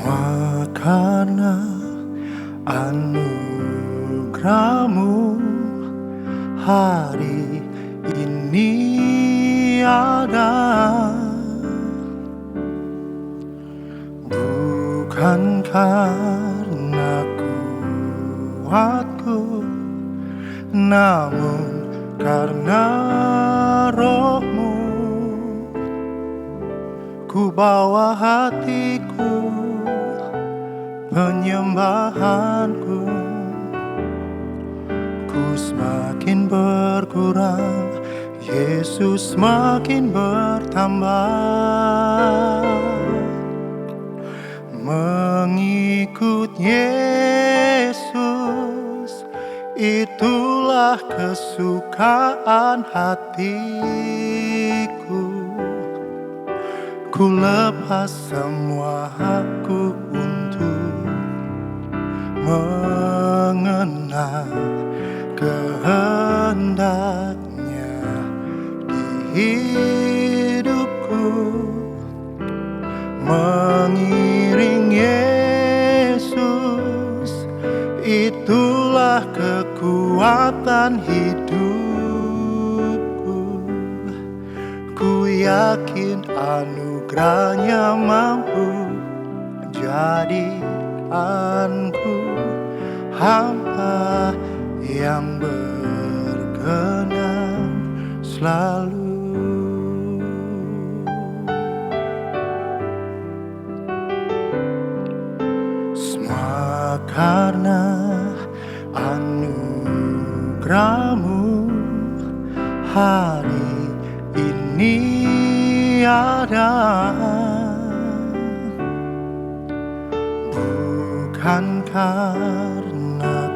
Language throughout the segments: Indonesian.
Semua karena anugerah-Mu hari ini ada. Bukan karena kuatku, namun karena Roh-Mu. Ku bawa hatiku, penyembahanku, ku semakin berkurang, Yesus semakin bertambah. Mengikut Yesus, itulah kesukaan hatiku. Ku lepas semua hakku untuk mengenal kehendaknya di hidupku. Mengiring Yesus, itulah kekuatan hidupku. Ku yakin anugerahnya mampu jadikanku hamba yang berkenan selalu. Semua karena anugerah-Mu hari ini ada. Bukan karena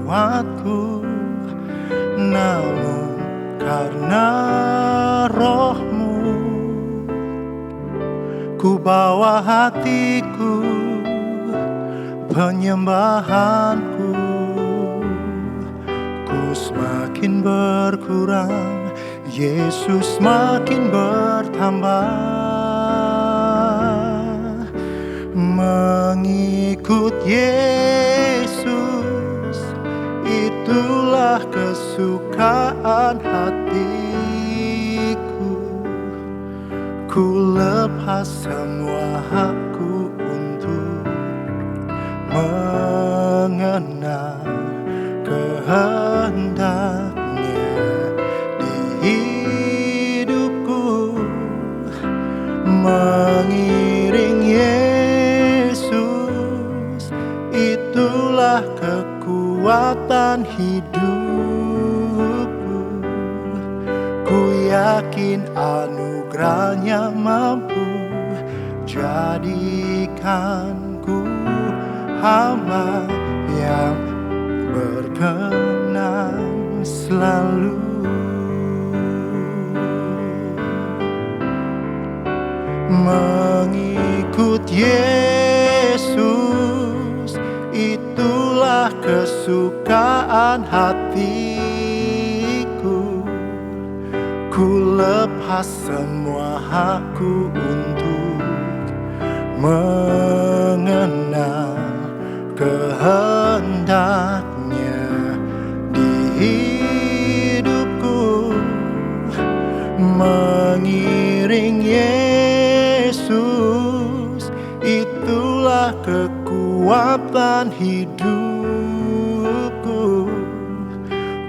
kuatku, namun karena Roh-Mu. Ku bawa hatiku, penyembahanku, ku semakin berkurang, Yesus semakin bertambah. Mengikut Yesus, itulah kesukaan hatiku. Ku lepas semua hakku untuk mengenal kehendaknya di hidupku. Mengiring Yesus, itulah kekuatan hidupku. Ku yakin anugerahnya mampu jadikanku hamba yang berkenan selalu. Mengikut Yesus, itulah kesukaan hatiku. Ku lepas semua hakku untuk mengenal kehendaknya di hidupku. Mengiring Yesus, itulah kekuatan hidupku.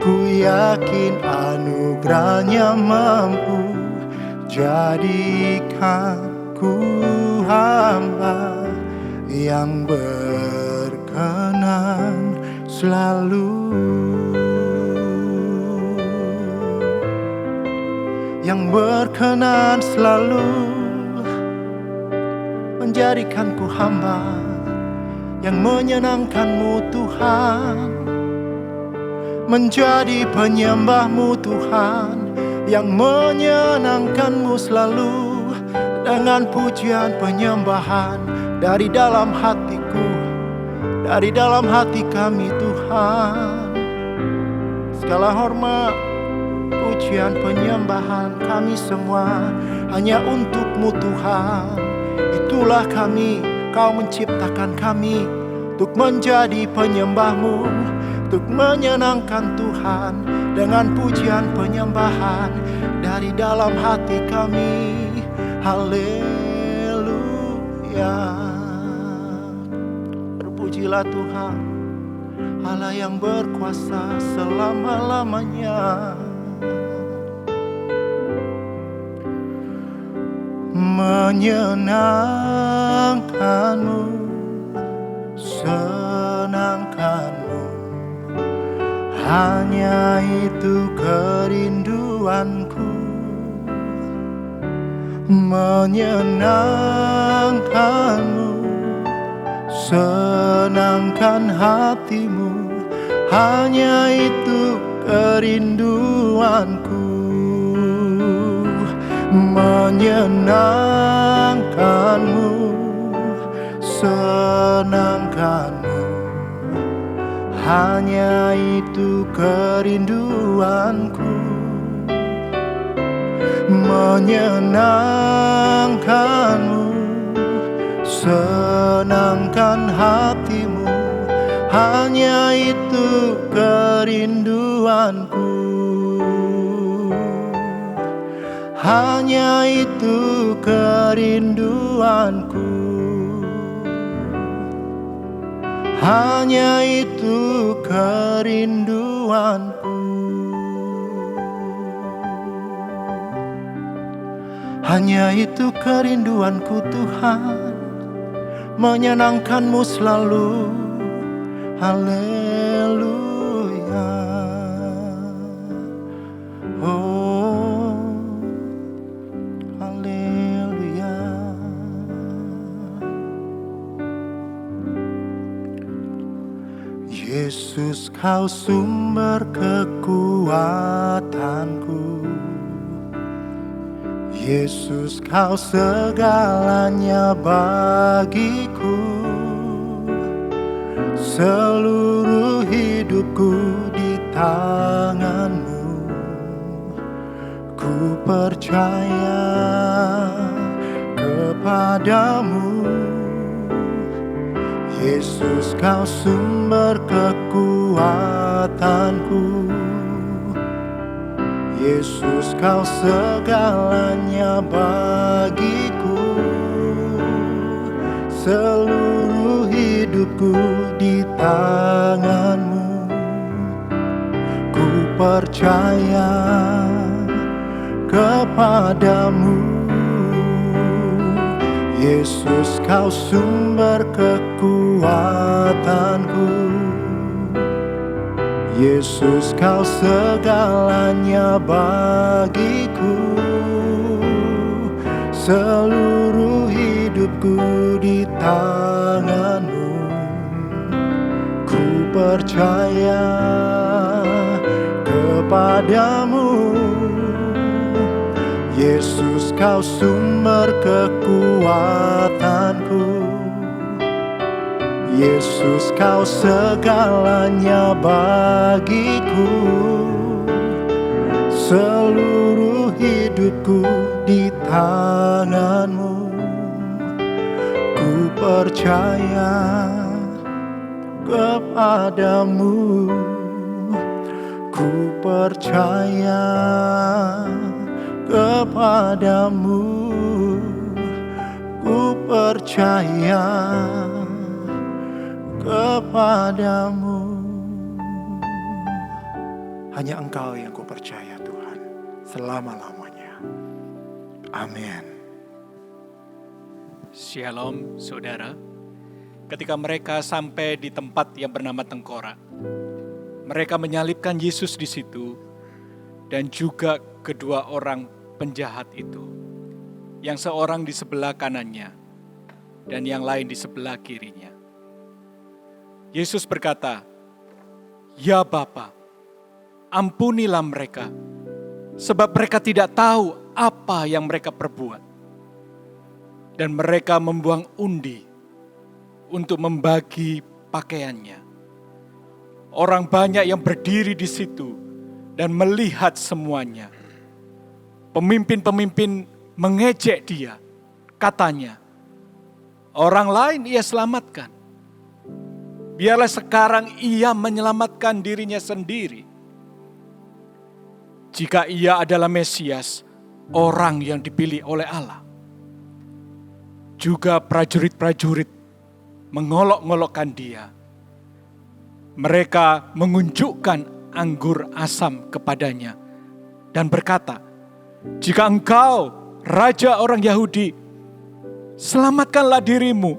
Ku yakin anugerahnya mampu jadikanku hamba yang berkenan selalu. Yang berkenan selalu menjadikanku hamba yang menyenangkan-Mu Tuhan, menjadi penyembah-Mu Tuhan, yang menyenangkan-Mu selalu dengan pujian penyembahan dari dalam hatiku, dari dalam hati kami Tuhan. Segala hormat, pujian penyembahan kami semua hanya untuk-Mu Tuhan. Itulah kami Kau menciptakan kami untuk menjadi penyembah-Mu, untuk menyenangkan Tuhan dengan pujian penyembahan dari dalam hati kami. Haleluya. Terpujilah Tuhan, Allah yang berkuasa selama-lamanya. Menyenangkan-Mu, senangkan-Mu, hanya itu kerinduanku. Menyenangkan-Mu, senangkan hati-Mu, hanya itu kerinduanku. Menyenangkan-Mu, senangkan-Mu, hanya itu kerinduanku. Menyenangkan-Mu, senangkan hati-Mu, hanya itu kerinduanku. Hanya itu kerinduanku. Hanya itu kerinduanku. Hanya itu kerinduanku Tuhan, menyenangkan-Mu selalu. Haleluya. Oh, haleluya. Yesus, Kau sumber kekuatanku. Yesus, Kau segalanya bagiku. Seluruh hidupku di tangan-Mu. Ku percaya kepadamu. Yesus, Kau sumber kekuatanku. Yesus, Kau segalanya bagiku. Seluruh hidupku di tangan-Mu. Ku percaya kepadamu. Yesus, Kau sumber kekuatanku. Yesus, Kau segalanya bagiku. Seluruh hidupku di tangan-Mu. Ku percaya kepadamu. Yesus, Kau sumber kekuatanku. Yesus, Kau segalanya bagiku. Seluruh hidupku di tangan-Mu. Ku percaya kepadamu. Ku percaya kepadamu. Ku percaya kepadamu. Hanya Engkau yang ku percaya Tuhan, selama-lamanya. Amin. Shalom saudara. Ketika mereka sampai di tempat yang bernama Tengkorak, mereka menyalibkan Yesus di situ dan juga kedua orang penjahat itu, yang seorang di sebelah kanannya dan yang lain di sebelah kirinya. Yesus berkata, "Ya Bapa, ampunilah mereka, sebab mereka tidak tahu apa yang mereka perbuat." Dan mereka membuang undi untuk membagi pakaiannya. Orang banyak yang berdiri di situ dan melihat semuanya. Pemimpin-pemimpin mengejek dia, katanya, Orang lain ia selamatkan. Biarlah sekarang ia menyelamatkan dirinya sendiri. Jika ia adalah Mesias, orang yang dipilih oleh Allah. Juga prajurit-prajurit mengolok-ngolokkan dia. Mereka mengunjukkan anggur asam kepadanya dan berkata, "Jika engkau raja orang Yahudi, selamatkanlah dirimu."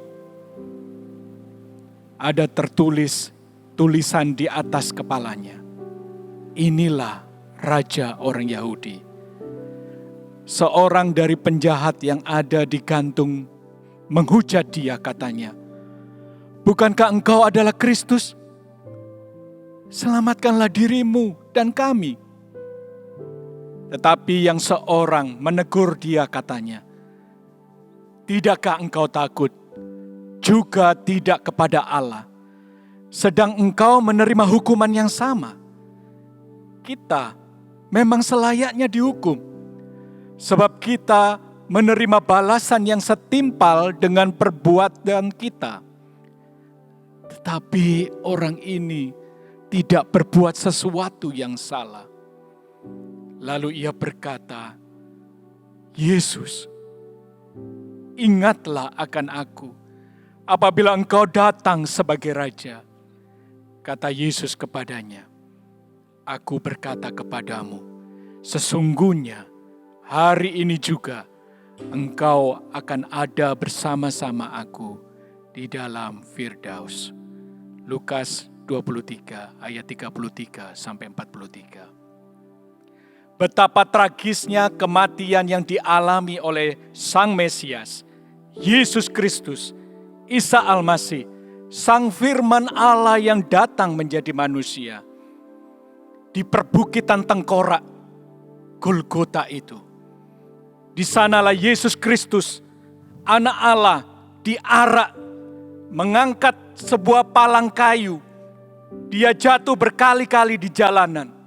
Ada tertulis tulisan di atas kepalanya, "Inilah raja orang Yahudi." Seorang dari penjahat yang ada di gantung menghujat dia, katanya, "Bukankah engkau adalah Kristus? Selamatkanlah dirimu dan kami." Tetapi yang seorang menegur dia, katanya, "Tidakkah engkau takut, juga tidak kepada Allah, sedang engkau menerima hukuman yang sama? Kita memang selayaknya dihukum, sebab kita menerima balasan yang setimpal dengan perbuatan kita. Tetapi orang ini tidak berbuat sesuatu yang salah." Lalu ia berkata, "Yesus, ingatlah akan aku apabila engkau datang sebagai raja." Kata Yesus kepadanya, "Aku berkata kepadamu, sesungguhnya hari ini juga engkau akan ada bersama-sama aku di dalam Firdaus." Lukas 23 ayat 33 sampai 43. Betapa tragisnya kematian yang dialami oleh Sang Mesias, Yesus Kristus, Isa Al-Masih, Sang Firman Allah yang datang menjadi manusia. Di perbukitan tengkorak Golgota itu. Di sanalah Yesus Kristus, Anak Allah, diarak, mengangkat sebuah palang kayu. Dia jatuh berkali-kali di jalanan.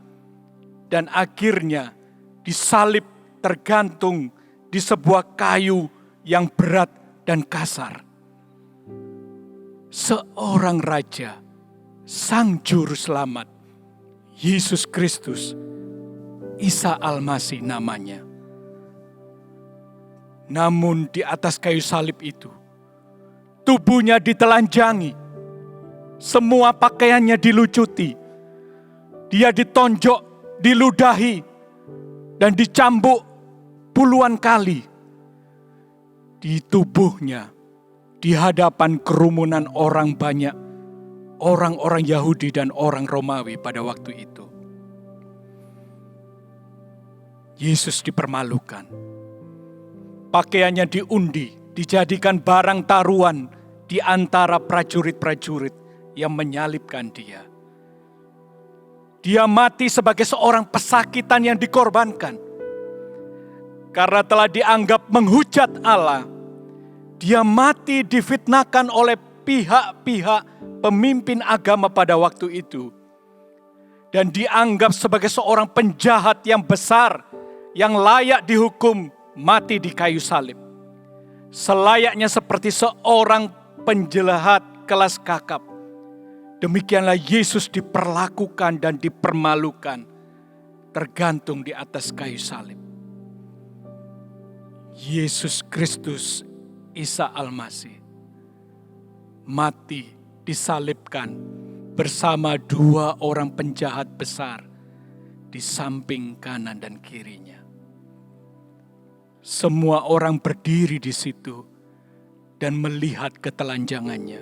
Dan akhirnya disalib tergantung di sebuah kayu yang berat dan kasar. Seorang raja, Sang Juru Selamat, Yesus Kristus, Isa Al-Masih namanya. Namun di atas kayu salib itu, tubuhnya ditelanjangi, semua pakaiannya dilucuti, dia ditonjok, diludahi, dan dicambuk puluhan kali. Di tubuhnya, di hadapan kerumunan orang banyak, orang-orang Yahudi dan orang Romawi pada waktu itu. Yesus dipermalukan. Pakaiannya diundi, dijadikan barang taruhan di antara prajurit-prajurit yang menyalibkan dia. Dia mati sebagai seorang pesakitan yang dikorbankan. Karena telah dianggap menghujat Allah, dia mati difitnahkan oleh pihak-pihak pemimpin agama pada waktu itu. Dan dianggap sebagai seorang penjahat yang besar, yang layak dihukum mati di kayu salib. Selayaknya seperti seorang penjahat kelas kakap, demikianlah Yesus diperlakukan dan dipermalukan, tergantung di atas kayu salib. Yesus Kristus, Isa Al-Masih, mati disalibkan bersama dua orang penjahat besar di samping kanan dan kirinya. Semua orang berdiri di situ dan melihat ketelanjangannya.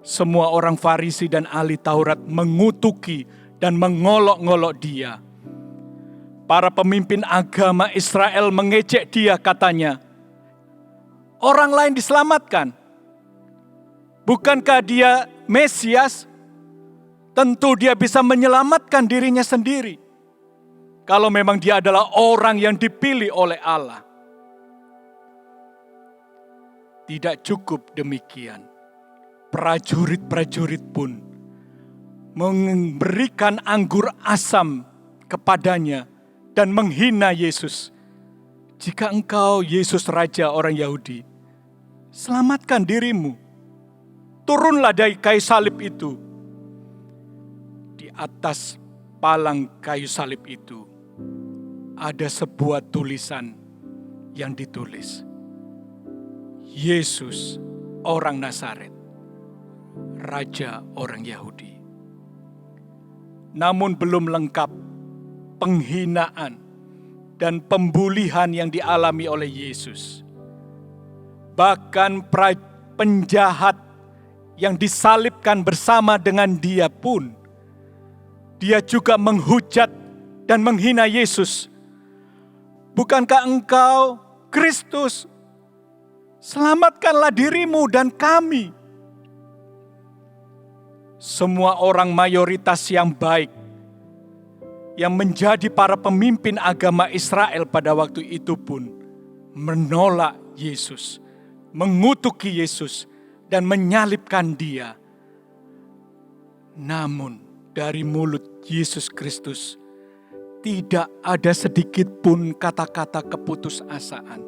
Semua orang Farisi dan ahli Taurat mengutuki dan mengolok-ngolok dia. Para pemimpin agama Israel mengejek dia, katanya, "Orang lain diselamatkan. Bukankah dia Mesias? Tentu dia bisa menyelamatkan dirinya sendiri. Kalau memang dia adalah orang yang dipilih oleh Allah." Tidak cukup demikian. Prajurit-prajurit pun memberikan anggur asam kepadanya dan menghina Yesus. "Jika engkau Yesus Raja orang Yahudi, selamatkan dirimu. Turunlah dari kayu salib itu. Di atas palang kayu salib itu ada sebuah tulisan yang ditulis, Yesus orang Nazaret, Raja orang Yahudi. Namun belum lengkap penghinaan dan pembulian yang dialami oleh Yesus. Bahkan penjahat yang disalibkan bersama dengan dia pun, dia juga menghujat dan menghina Yesus. Bukankah engkau Kristus? Selamatkanlah dirimu dan kami. Semua orang mayoritas yang baik, yang menjadi para pemimpin agama Israel pada waktu itu pun menolak Yesus, mengutuki Yesus, dan menyalibkan dia. Namun dari mulut Yesus Kristus tidak ada sedikit pun kata-kata keputusasaan.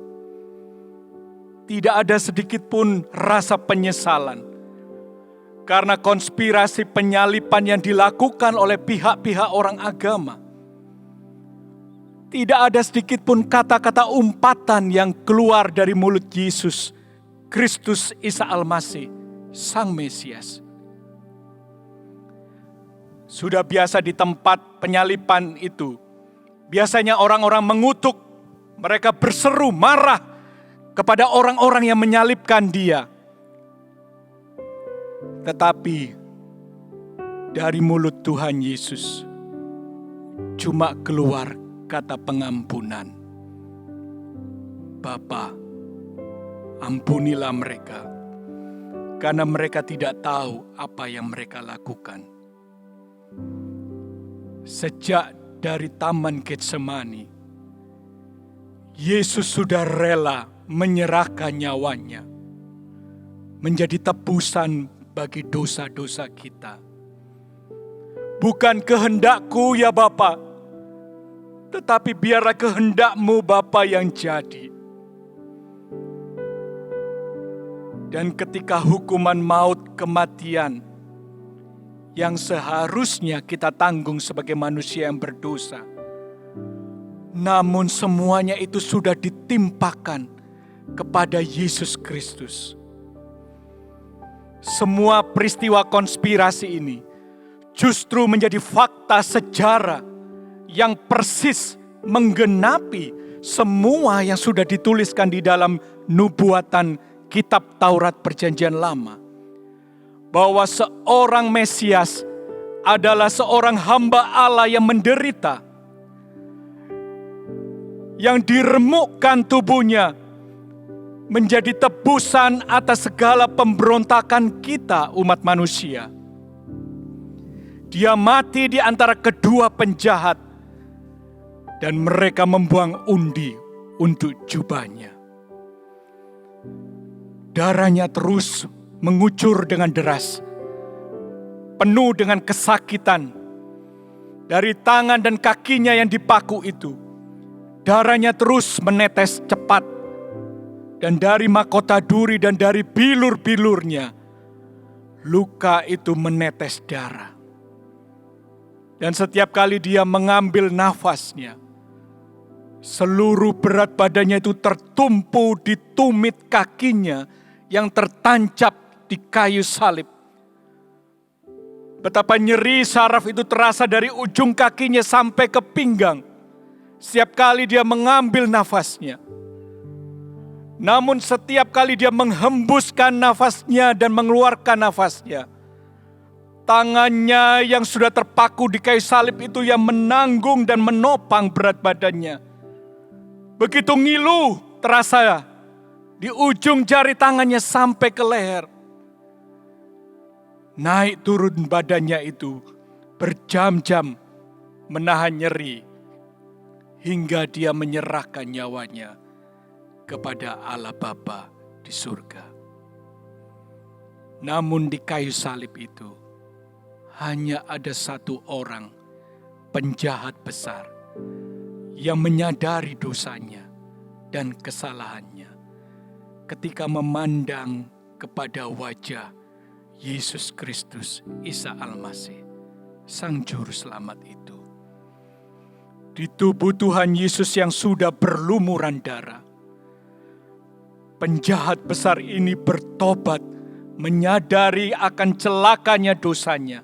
Tidak ada sedikit pun rasa penyesalan. Karena konspirasi penyaliban yang dilakukan oleh pihak-pihak orang agama. Tidak ada sedikit pun kata-kata umpatan yang keluar dari mulut Yesus Kristus Isa Al-Masih, Sang Mesias. Sudah biasa di tempat penyaliban itu, biasanya orang-orang mengutuk, mereka berseru marah kepada orang-orang yang menyalibkan dia. Tetapi dari mulut Tuhan Yesus cuma keluar kata pengampunan. Bapa, ampunilah mereka, karena mereka tidak tahu apa yang mereka lakukan. Sejak dari Taman Getsemani, Yesus sudah rela menyerahkan nyawanya menjadi tebusan bagi dosa-dosa kita. Bukan kehendakku ya Bapa, tetapi biarlah kehendak-Mu Bapa yang jadi. Dan ketika hukuman maut kematian yang seharusnya kita tanggung sebagai manusia yang berdosa, namun semuanya itu sudah ditimpakan kepada Yesus Kristus. Semua peristiwa konspirasi ini justru menjadi fakta sejarah yang persis menggenapi semua yang sudah dituliskan di dalam nubuatan kitab Taurat Perjanjian Lama. Bahwa seorang Mesias adalah seorang hamba Allah yang menderita, yang diremukkan tubuhnya menjadi tebusan atas segala pemberontakan kita umat manusia. Dia mati di antara kedua penjahat dan mereka membuang undi untuk jubahnya. Darahnya terus mengucur dengan deras, penuh dengan kesakitan. Dari tangan dan kakinya yang dipaku itu, darahnya terus menetes cepat. Dan dari mahkota duri dan dari bilur-bilurnya, luka itu menetes darah. Dan setiap kali dia mengambil nafasnya, seluruh berat badannya itu tertumpu di tumit kakinya yang tertancap di kayu salib. Betapa nyeri saraf itu terasa dari ujung kakinya sampai ke pinggang. Setiap kali dia mengambil nafasnya. Namun setiap kali dia menghembuskan nafasnya dan mengeluarkan nafasnya, tangannya yang sudah terpaku di kayu salib itu yang menanggung dan menopang berat badannya. Begitu ngilu terasa di ujung jari tangannya sampai ke leher. Naik turun badannya itu berjam-jam menahan nyeri hingga dia menyerahkan nyawanya kepada Allah Bapa di surga. Namun di kayu salib itu hanya ada satu orang penjahat besar yang menyadari dosanya dan kesalahannya. ketika memandang kepada wajah Yesus Kristus, Isa Al-Masih, Sang Juru Selamat itu. Di tubuh Tuhan Yesus yang sudah berlumuran darah, penjahat besar ini bertobat, menyadari akan celakanya dosanya,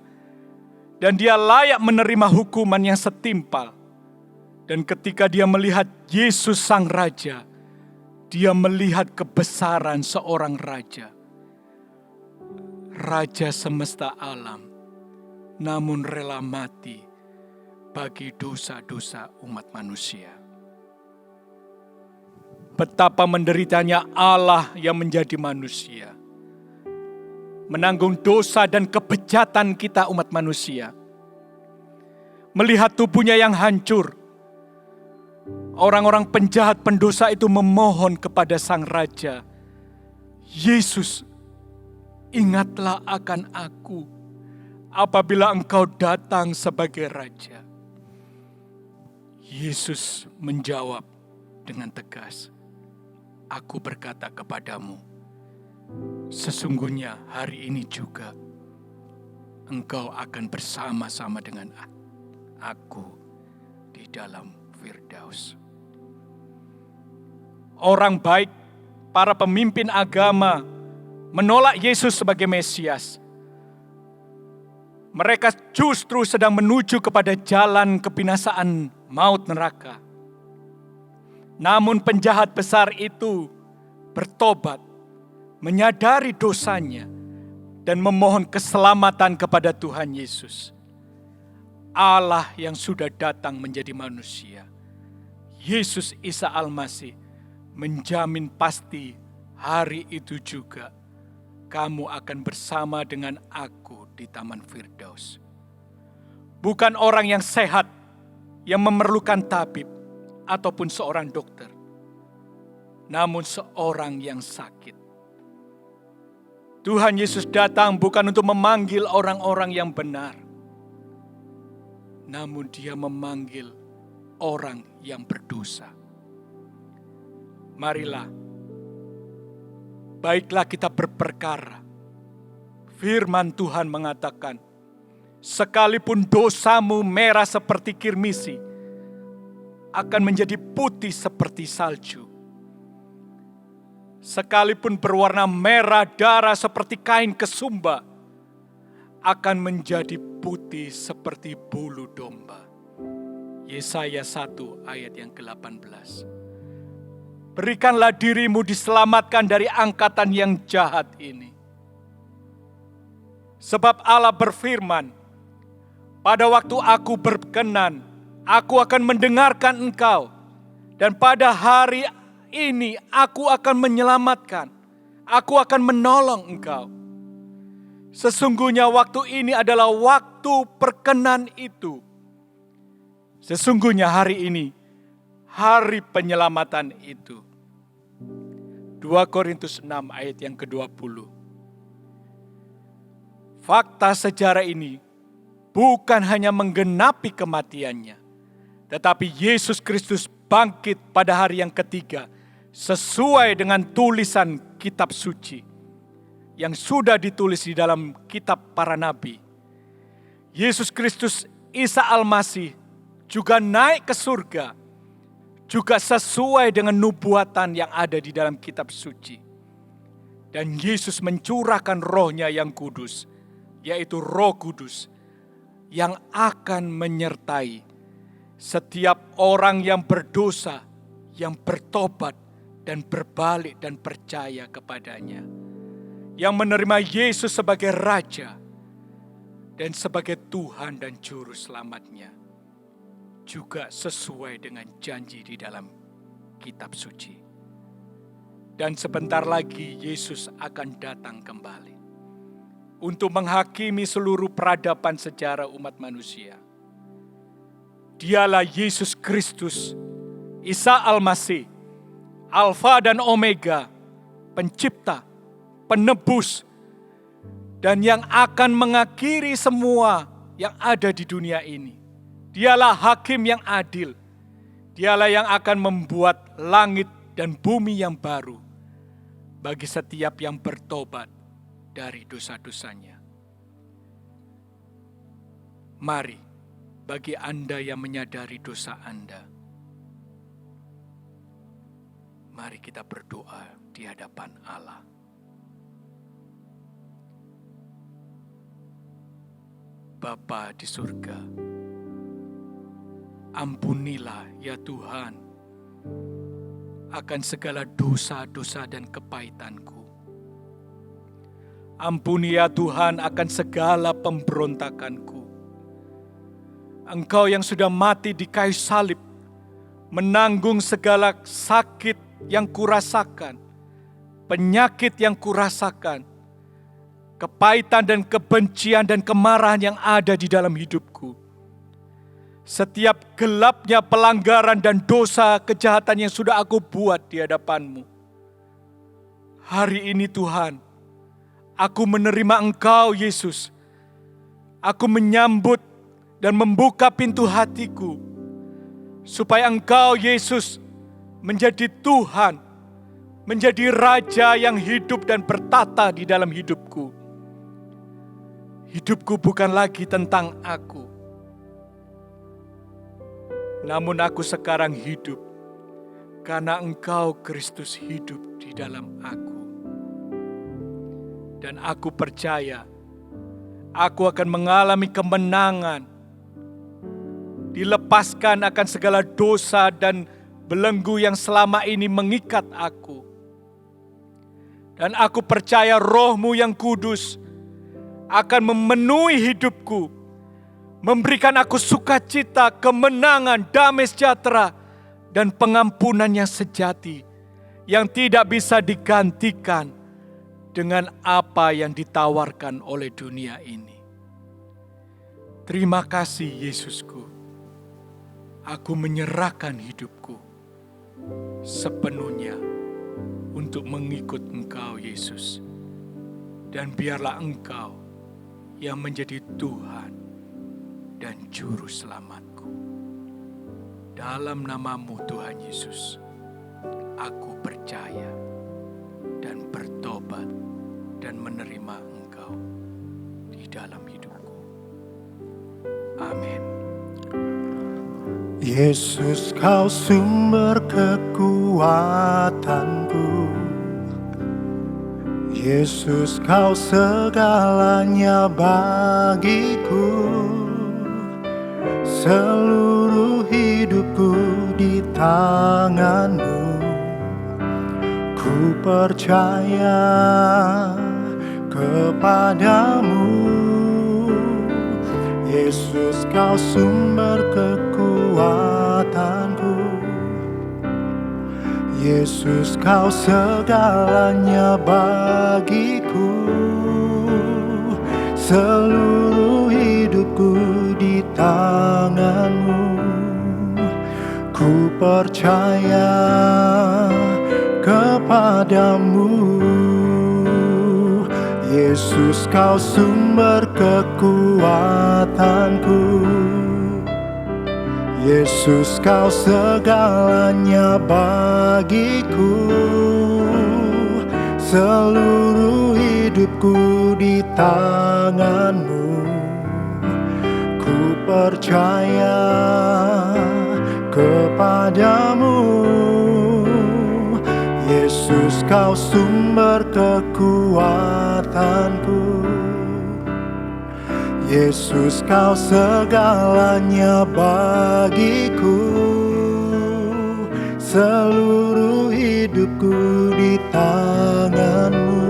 dan dia layak menerima hukuman yang setimpal. Dan ketika dia melihat Yesus Sang Raja, dia melihat kebesaran seorang Raja. Raja semesta alam, namun rela mati bagi dosa-dosa umat manusia. Betapa menderitanya Allah yang menjadi manusia, menanggung dosa dan kebejatan kita umat manusia. Melihat tubuhnya yang hancur, orang-orang penjahat pendosa itu memohon kepada Sang Raja, Yesus, ingatlah akan aku apabila Engkau datang sebagai Raja. Yesus menjawab dengan tegas, aku berkata kepadamu, sesungguhnya hari ini juga engkau akan bersama-sama dengan aku di dalam Firdaus. Orang baik, para pemimpin agama menolak Yesus sebagai Mesias. Mereka justru sedang menuju kepada jalan kebinasaan maut neraka. Namun penjahat besar itu bertobat, menyadari dosanya, dan memohon keselamatan kepada Tuhan Yesus. Allah yang sudah datang menjadi manusia, Yesus Isa Al-Masih, menjamin pasti hari itu juga kamu akan bersama dengan aku di Taman Firdaus. Bukan orang yang sehat yang memerlukan tabib ataupun seorang dokter, namun seorang yang sakit. Tuhan Yesus datang bukan untuk memanggil orang-orang yang benar, namun Dia memanggil orang yang berdosa. Marilah, baiklah kita berperkara. Firman Tuhan mengatakan, sekalipun dosamu merah seperti kirmisi, akan menjadi putih seperti salju. Sekalipun berwarna merah darah seperti kain kesumba, akan menjadi putih seperti bulu domba. Yesaya 1 ayat yang ke-18. Berikanlah dirimu diselamatkan dari angkatan yang jahat ini. Sebab Allah berfirman, pada waktu aku berkenan, aku akan mendengarkan engkau. Dan pada hari ini aku akan menyelamatkan. Aku akan menolong engkau. Sesungguhnya waktu ini adalah waktu perkenan itu. Sesungguhnya hari ini, hari penyelamatan itu. 2 Korintus 6 ayat yang ke-20. Fakta sejarah ini bukan hanya menggenapi kematiannya, tetapi Yesus Kristus bangkit pada hari yang ketiga sesuai dengan tulisan kitab suci yang sudah ditulis di dalam kitab para nabi. Yesus Kristus Isa Al-Masih juga naik ke surga, juga sesuai dengan nubuatan yang ada di dalam kitab suci. Dan Yesus mencurahkan Roh-Nya yang kudus, yaitu Roh Kudus, yang akan menyertai setiap orang yang berdosa, yang bertobat dan berbalik dan percaya kepadanya, yang menerima Yesus sebagai Raja dan sebagai Tuhan dan Juru Selamatnya, juga sesuai dengan janji di dalam kitab suci. Dan sebentar lagi Yesus akan datang kembali untuk menghakimi seluruh peradaban sejarah umat manusia. Dialah Yesus Kristus, Isa Al-Masih, Alfa dan Omega, pencipta, penebus, dan yang akan mengakhiri semua yang ada di dunia ini. Dialah hakim yang adil. Dialah yang akan membuat langit dan bumi yang baru. bagi setiap yang bertobat dari dosa-dosanya. Mari, bagi Anda yang menyadari dosa Anda, mari kita berdoa di hadapan Allah. Bapa di surga, ampunilah ya Tuhan akan segala dosa-dosa dan kepahitanku. Ampuni ya Tuhan akan segala pemberontakanku. Engkau yang sudah mati di kayu salib, menanggung segala sakit yang kurasakan, penyakit yang kurasakan, kepahitan dan kebencian dan kemarahan yang ada di dalam hidupku. Setiap gelapnya pelanggaran dan dosa kejahatan yang sudah aku buat di hadapan-Mu. Hari ini Tuhan, aku menerima Engkau Yesus. Aku menyambut dan membuka pintu hatiku, supaya Engkau Yesus menjadi Tuhan, menjadi Raja yang hidup dan bertata di dalam hidupku. Hidupku bukan lagi tentang aku, namun aku sekarang hidup karena Engkau Kristus hidup di dalam aku. Dan aku percaya aku akan mengalami kemenangan, dilepaskan akan segala dosa dan belenggu yang selama ini mengikat aku. Dan aku percaya Roh-Mu yang kudus akan memenuhi hidupku, memberikan aku sukacita, kemenangan, damai sejahtera, dan pengampunan yang sejati, yang tidak bisa digantikan dengan apa yang ditawarkan oleh dunia ini. Terima kasih Yesusku, aku menyerahkan hidupku sepenuhnya untuk mengikut Engkau Yesus. Dan biarlah Engkau yang menjadi Tuhan dan Juru Selamatku. Dalam nama-Mu Tuhan Yesus, aku percaya dan bertobat dan menerima Engkau di dalam hidupku. Amin. Yesus, Kau sumber kekuatanku. Yesus, Kau segalanya bagiku. Seluruh hidupku di tangan-Mu. Ku percaya kepadamu. Yesus, Kau sumber kekuatanku. Yesus, Kau segalanya bagiku. Seluruh hidupku di tangan-Mu. Ku percaya kepadamu. Yesus, Kau sumber kekuatanku. Yesus, Kau segalanya bagiku. Seluruh hidupku di tangan-Mu. Ku percaya kepadamu. Yesus, Kau sumber kekuatanku. Yesus, Kau segalanya bagiku. Seluruh hidupku di tangan-Mu.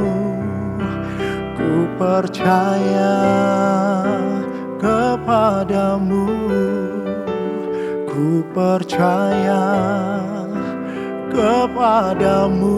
Ku percaya kepadamu. Ku percaya kepadamu.